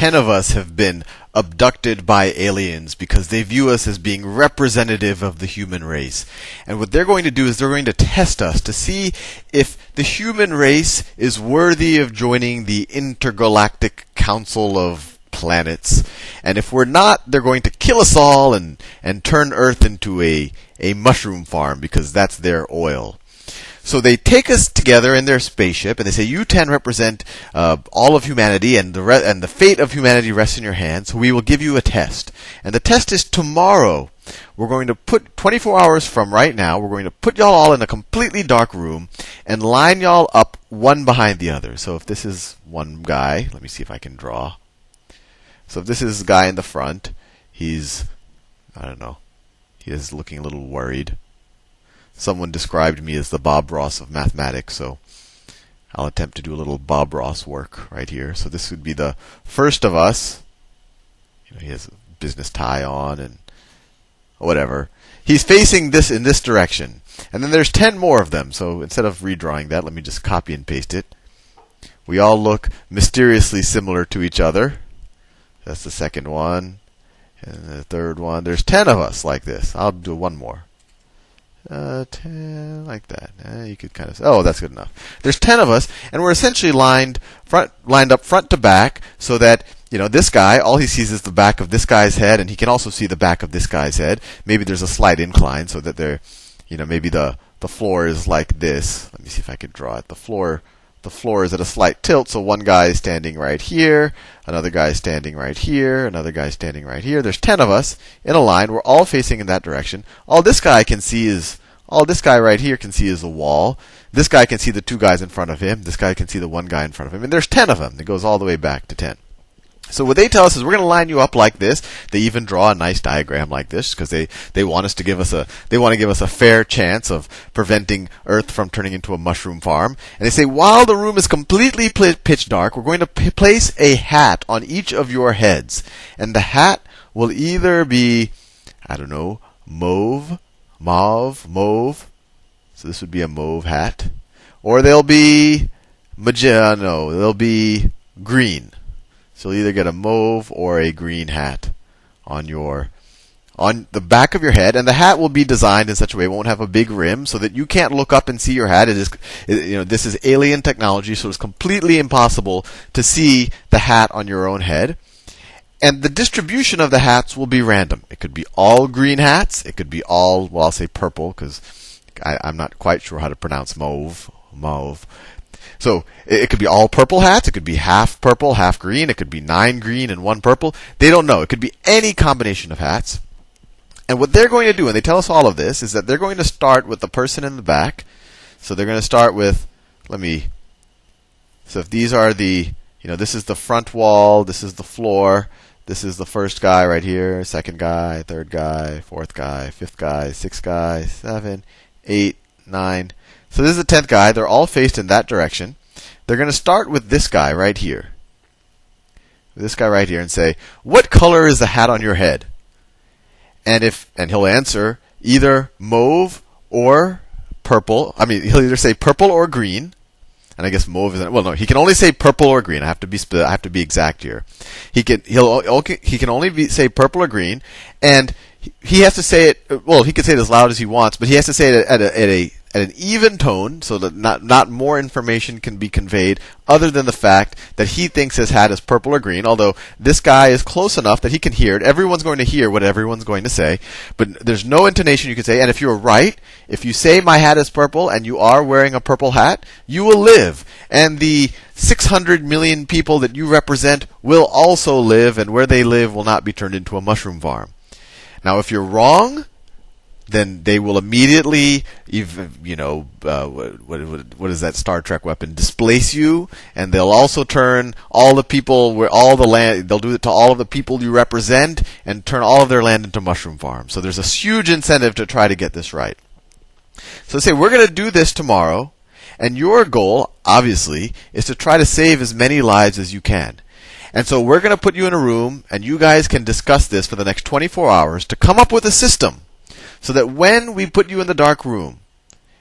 10 of us have been abducted by aliens because they view us as being representative of the human race. And what they're going to do is they're going to test us to see if the human race is worthy of joining the intergalactic council of planets. And if we're not, they're going to kill us all and turn Earth into a mushroom farm because that's their oil. So they take us together in their spaceship, and they say, "You 10 represent all of humanity, and the fate of humanity rests in your hands. So we will give you a test, and the test is tomorrow. We're going to put 24 hours from right now. We're going to put y'all all in a completely dark room and line y'all up one behind the other. So if this is one guy, let me see if I can draw. So if this is the guy in the front, he's, I don't know, he is looking a little worried." Someone described me as the Bob Ross of mathematics, so I'll attempt to do a little Bob Ross work right here. So this would be the first of us. He has a business tie on and whatever. He's facing this in this direction. And then there's 10 more of them. So instead of redrawing that, let me just copy and paste it. We all look mysteriously similar to each other. That's the second one. And the third one. There's 10 of us like this. I'll do one more. 10 like that. You could kind of say, oh, that's good enough. There's 10 of us, and we're essentially lined up front to back, so that this guy, all he sees is the back of this guy's head, and he can also see the back of this guy's head. Maybe there's a slight incline, so that maybe the floor is like this. Let me see if I can draw it. The floor is at a slight tilt, so one guy is standing right here, another guy is standing right here, another guy is standing right here. There's 10 of us in a line. We're all facing in that direction. All this guy right here can see is the wall. This guy can see the 2 guys in front of him. This guy can see the 1 guy in front of him. And there's 10 of them. It goes all the way back to 10. So what they tell us is we're going to line you up like this. They even draw a nice diagram like this because they want us to give us a fair chance of preventing Earth from turning into a mushroom farm. And they say while the room is completely pitch dark, we're going to place a hat on each of your heads, and the hat will either be, I don't know, mauve. So this would be a mauve hat, or they'll be they'll be green. So you'll either get a mauve or a green hat on the back of your head, and the hat will be designed in such a way it won't have a big rim, so that you can't look up and see your hat. This is alien technology, so it's completely impossible to see the hat on your own head. And the distribution of the hats will be random. It could be all green hats. It could be all, well, I'll say purple because I'm not quite sure how to pronounce mauve. So it could be all purple hats. It could be half purple, half green. It could be 9 green and 1 purple. They don't know. It could be any combination of hats. And what they're going to do, and they tell us all of this, is that they're going to start with the person in the back. So they're going to start with, so if these are this is the front wall, this is the floor, this is the first guy right here, second guy, third guy, fourth guy, fifth guy, sixth guy, 7, 8, 9. So this is the 10th guy. They're all faced in that direction. They're going to start with this guy right here. And say, "What color is the hat on your head?" And he'll answer either mauve or purple. He'll either say purple or green. And I guess mauve isn't. Well, no, he can only say purple or green. I have to be exact here. He can only say purple or green, and he has to say it. Well, he can say it as loud as he wants, but he has to say it at an even tone, so that not more information can be conveyed other than the fact that he thinks his hat is purple or green. Although this guy is close enough that he can hear it. Everyone's going to hear what everyone's going to say, but there's no intonation you can say. And if you're right, if you say my hat is purple and you are wearing a purple hat, you will live, and the 600 million people that you represent will also live, and where they live will not be turned into a mushroom farm. Now, if you're wrong, then they will immediately, what is that Star Trek weapon? Displace you, and they'll also turn all the people they'll do it to all of the people you represent, and turn all of their land into mushroom farms. So there's a huge incentive to try to get this right. So say, we're going to do this tomorrow, and your goal, obviously, is to try to save as many lives as you can. And so we're going to put you in a room, and you guys can discuss this for the next 24 hours to come up with a system so that when we put you in the dark room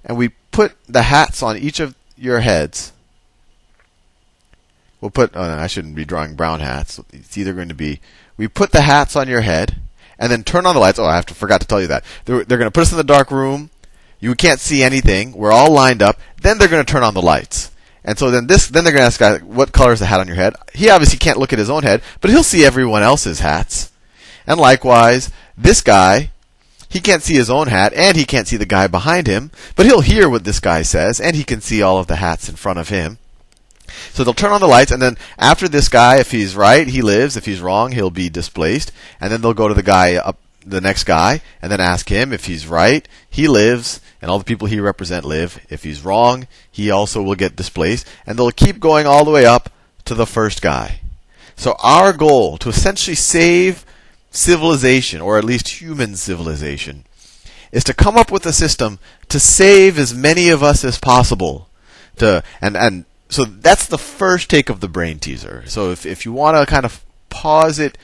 and we put the hats on each of your heads, we'll put, oh, no, I shouldn't be drawing brown hats. It's either going to be, we put the hats on your head, and then turn on the lights. Oh, I forgot to tell you that. They're going to put us in the dark room. You can't see anything. We're all lined up. Then they're going to turn on the lights. And so then they're going to ask guy, what color is the hat on your head? He obviously can't look at his own head, but he'll see everyone else's hats. And likewise, this guy, he can't see his own hat, and he can't see the guy behind him, but he'll hear what this guy says, and he can see all of the hats in front of him. So they'll turn on the lights, and then after this guy, if he's right, he lives. If he's wrong, he'll be displaced. And then they'll go to the guy up, the next guy, and then ask him if he's right, he lives, and all the people he represents live. If he's wrong, he also will get displaced. And they'll keep going all the way up to the first guy. So our goal to essentially save civilization, or at least human civilization, is to come up with a system to save as many of us as possible. So that's the first take of the brain teaser. So if you want to kind of pause it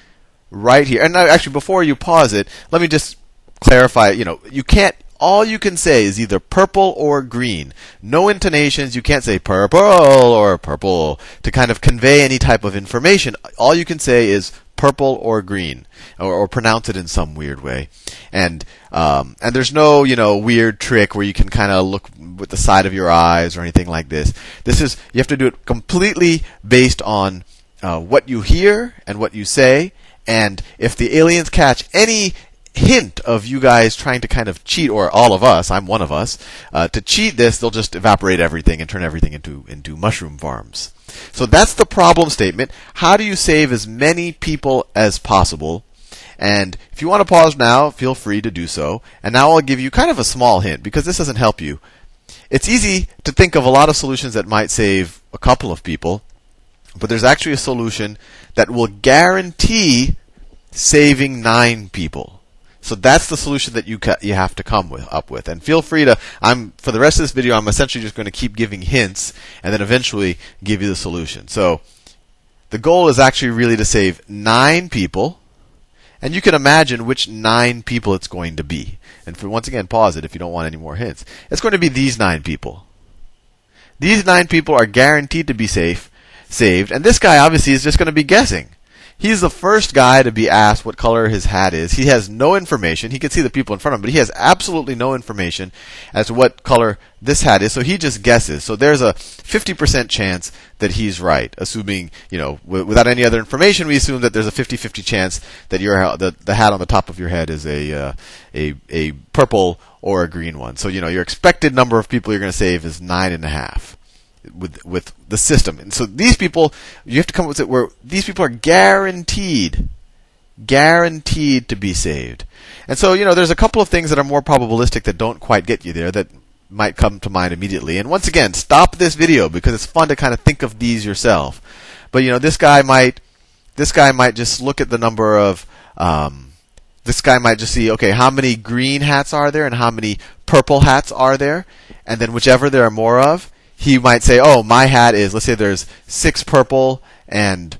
right here, and actually before you pause it, let me just clarify. You can't. All you can say is either purple or green. No intonations. You can't say purple or purple to kind of convey any type of information. All you can say is purple or green, or pronounce it in some weird way. And there's no weird trick where you can kind of look with the side of your eyes or anything like this. You have to do it completely based on what you hear and what you say. And if the aliens catch any hint of you guys trying to kind of cheat, or all of us, I'm one of us, to cheat this, they'll just evaporate everything and turn everything into mushroom farms. So that's the problem statement. How do you save as many people as possible? And if you want to pause now, feel free to do so. And now I'll give you kind of a small hint, because this doesn't help you. It's easy to think of a lot of solutions that might save a couple of people, but there's actually a solution that will guarantee saving 9 people. So that's the solution that you have to come up with. And feel free to, for the rest of this video, I'm essentially just going to keep giving hints and then eventually give you the solution. So the goal is actually really to save 9 people. And you can imagine which 9 people it's going to be. And once again, pause it if you don't want any more hints. It's going to be these 9 people. These 9 people are guaranteed to be saved. And this guy obviously is just going to be guessing. He's the first guy to be asked what color his hat is. He has no information. He can see the people in front of him, but he has absolutely no information as to what color this hat is. So he just guesses. So there's a 50% chance that he's right. Assuming, without any other information, we assume that there's a 50-50 chance that the hat on the top of your head is a purple or a green one. So your expected number of people you're going to save is 9.5. With the system. And so these people, you have to come up with it where these people are guaranteed to be saved. And so, there's a couple of things that are more probabilistic that don't quite get you there that might come to mind immediately. And once again, stop this video because it's fun to kind of think of these yourself. But this guy might just look at the number of this guy might just see, okay, how many green hats are there and how many purple hats are there? And then whichever there are more of, he might say, oh, my hat is, let's say there's 6 purple and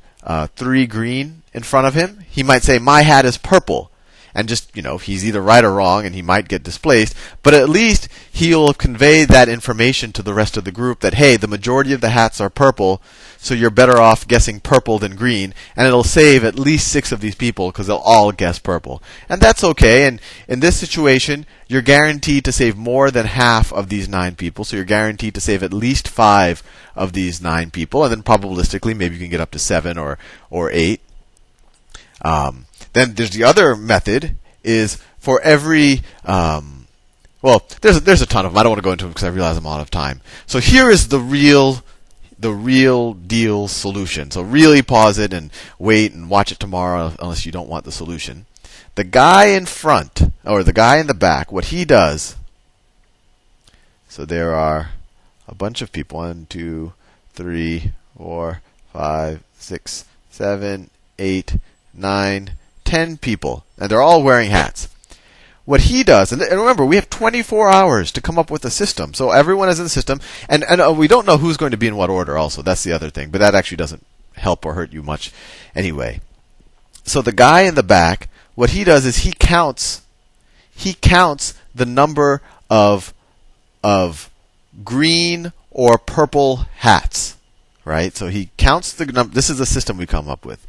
3 green in front of him. He might say, my hat is purple. And just, he's either right or wrong, and he might get displaced. But at least he'll have conveyed that information to the rest of the group that, hey, the majority of the hats are purple, so you're better off guessing purple than green. And it'll save at least 6 of these people because they'll all guess purple. And that's okay. And in this situation, you're guaranteed to save more than half of these 9 people. So you're guaranteed to save at least 5 of these 9 people. And then probabilistically, maybe you can get up to 7 or 8. Then there's the other method is for every there's a ton of them. I don't want to go into them because I realize I'm out of time. So here is the real deal solution. So really pause it and wait and watch it tomorrow unless you don't want the solution. The guy in front or the guy in the back, what he does. So there are a bunch of people. 1, 2, 3, 4, 5, 6, 7, 8, 9, 10 people, and they're all wearing hats. What he does, and remember, we have 24 hours to come up with a system, so everyone is in the system, and we don't know who's going to be in what order also. That's the other thing, but that actually doesn't help or hurt you much anyway. So the guy in the back, what he does is he counts the number of green or purple hats. right? So he counts the number. This is the system we come up with.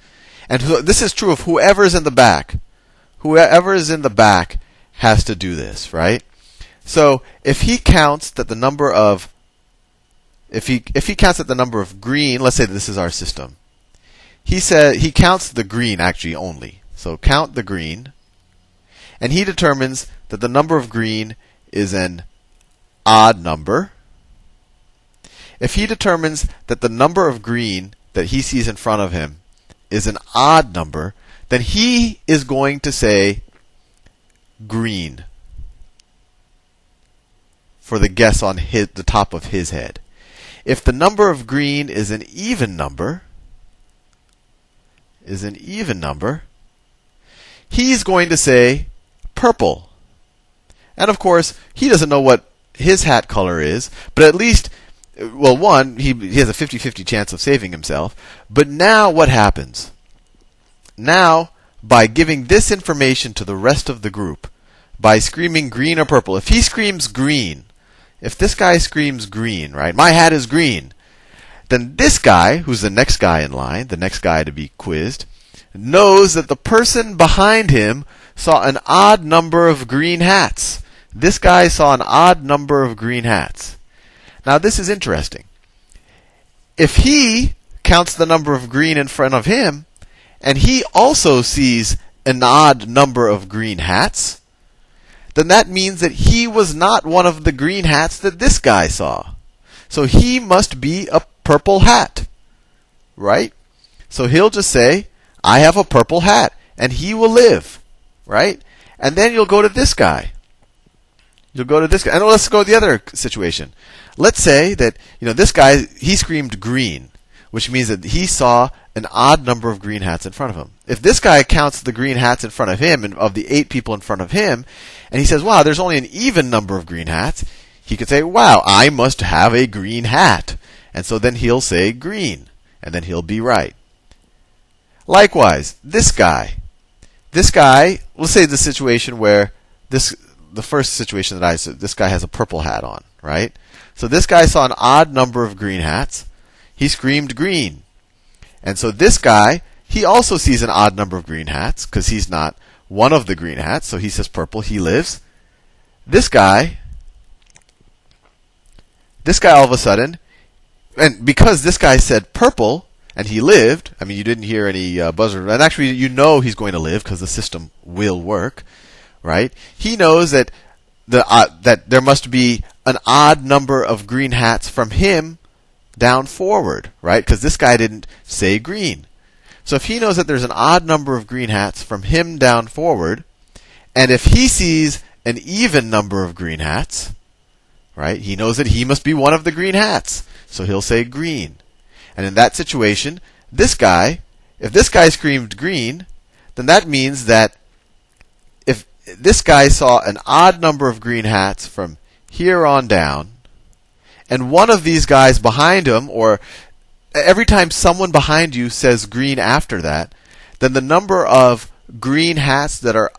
And this is true of whoever's in the back. Whoever is in the back has to do this, right? So if he counts that the number of if he counts that the number of green, let's say that this is our system. He counts the green actually only. So count the green, and he determines that the number of green is an odd number. If he determines that the number of green that he sees in front of him is an odd number, then he is going to say green for the guess on the top of his head. If the number of green is an even number, he's going to say purple. And of course, he doesn't know what his hat color is, but at least, well, one, he has a 50-50 chance of saving himself. But now what happens? Now, by giving this information to the rest of the group, by screaming green or purple, if he screams green, if this guy screams green, right, my hat is green, then this guy, who's the next guy in line, the next guy to be quizzed, knows that the person behind him saw an odd number of green hats. This guy saw an odd number of green hats. Now, this is interesting. If he counts the number of green in front of him, and he also sees an odd number of green hats, then that means that he was not one of the green hats that this guy saw. So he must be a purple hat, right? So he'll just say, I have a purple hat, and he will live, right? And then you'll go to this guy. You'll go to this guy. And let's go to the other situation. Let's say that, this guy, he screamed green, which means that he saw an odd number of green hats in front of him. If this guy counts the green hats in front of him, and of the 8 people in front of him, and he says, wow, there's only an even number of green hats, he could say, wow, I must have a green hat. And so then he'll say green, and then he'll be right. Likewise, this guy, let's say the situation where the first situation that I said, this guy has a purple hat on, right? So this guy saw an odd number of green hats. He screamed green. And so this guy, he also sees an odd number of green hats because he's not one of the green hats. So he says purple, he lives. This guy all of a sudden, and because this guy said purple and he lived, I mean, you didn't hear any buzzer, and actually he's going to live because the system will work, right? He knows that that there must be an odd number of green hats from him down forward, right? Because this guy didn't say green. So if he knows that there's an odd number of green hats from him down forward, and if he sees an even number of green hats, right, he knows that he must be one of the green hats. So he'll say green. And in that situation, if this guy screamed green, then that means that if this guy saw an odd number of green hats from here on down, and one of these guys behind him, or every time someone behind you says green after that, then the number of green hats that are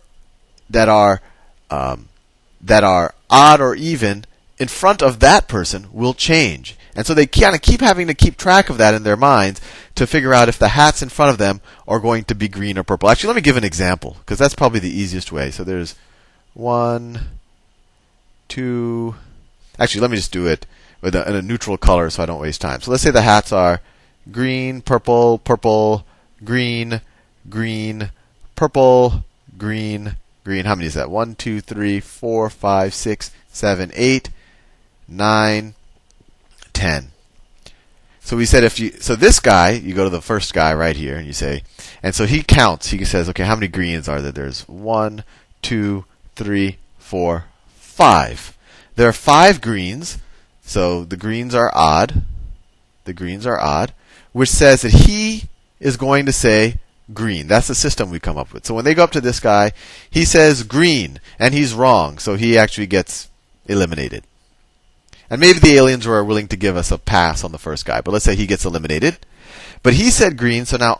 odd or even in front of that person will change. And so they kind of keep having to keep track of that in their minds to figure out if the hats in front of them are going to be green or purple. Actually, let me give an example, because that's probably the easiest way. So there's 1, 2. Actually, let me just do it in a neutral color so I don't waste time. So let's say the hats are green, purple, purple, green, green, purple, green, green. How many is that? 1, 2, 3, 4, 5, 6, 7, 8, 9, 10. So we said so this guy, you go to the first guy right here and you say, and so he counts. He says, okay, how many greens are there? There's 1, 2, 3, 4, 5. There are 5 greens, so the greens are odd. The greens are odd, which says that he is going to say green. That's the system we come up with. So when they go up to this guy, he says green, and he's wrong, so he actually gets eliminated. And maybe the aliens were willing to give us a pass on the first guy, but let's say he gets eliminated. But he said green, so now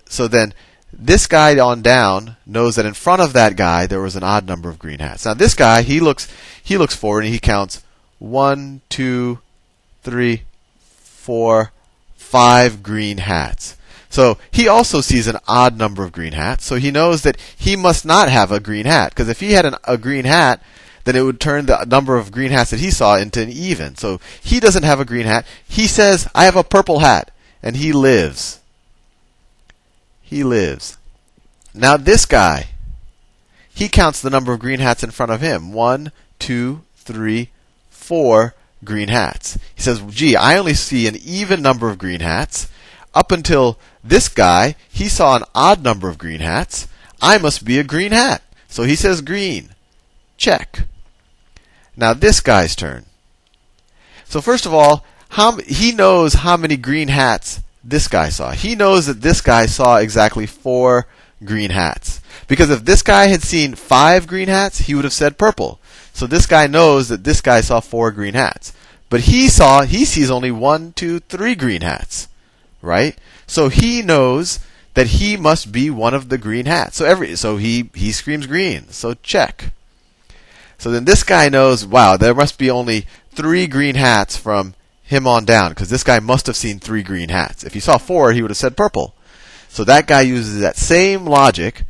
so then this guy on down knows that in front of that guy there was an odd number of green hats. Now this guy, he looks forward and he counts 1, 2, 3, 4, 5 green hats. So he also sees an odd number of green hats. So he knows that he must not have a green hat. Because if he had a green hat, then it would turn the number of green hats that he saw into an even. So he doesn't have a green hat. He says, I have a purple hat. And he lives. He lives. Now this guy, he counts the number of green hats in front of him. 1, 2, 3, 4 green hats. He says, gee, I only see an even number of green hats. Up until this guy, he saw an odd number of green hats. I must be a green hat. So he says green. Check. Now this guy's turn. So first of all, he knows how many green hats this guy saw. He knows that this guy saw exactly 4 green hats. Because if this guy had seen 5 green hats, he would have said purple. So this guy knows that this guy saw 4 green hats. But he sees only 1, 2, 3 green hats. Right? So he knows that he must be one of the green hats. So he screams green. So check. So then this guy knows, wow, there must be only 3 green hats from him on down, because this guy must have seen 3 green hats. If he saw 4, he would have said purple. So that guy uses that same logic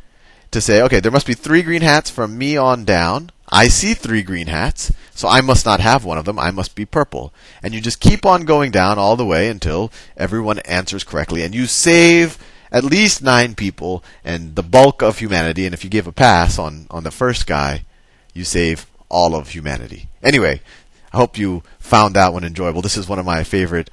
to say, okay, there must be 3 green hats from me on down. I see 3 green hats, so I must not have one of them. I must be purple. And you just keep on going down all the way until everyone answers correctly. And you save at least 9 people and the bulk of humanity. And if you give a pass on the first guy, you save all of humanity. Anyway, I hope you found that one enjoyable. This is one of my favorite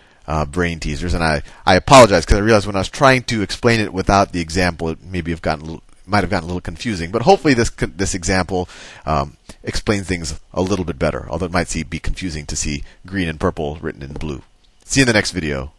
brain teasers. And I apologize because I realized when I was trying to explain it without the example, it might have gotten a little confusing, but hopefully this example explains things a little bit better, although it might be confusing to see green and purple written in blue. See you in the next video.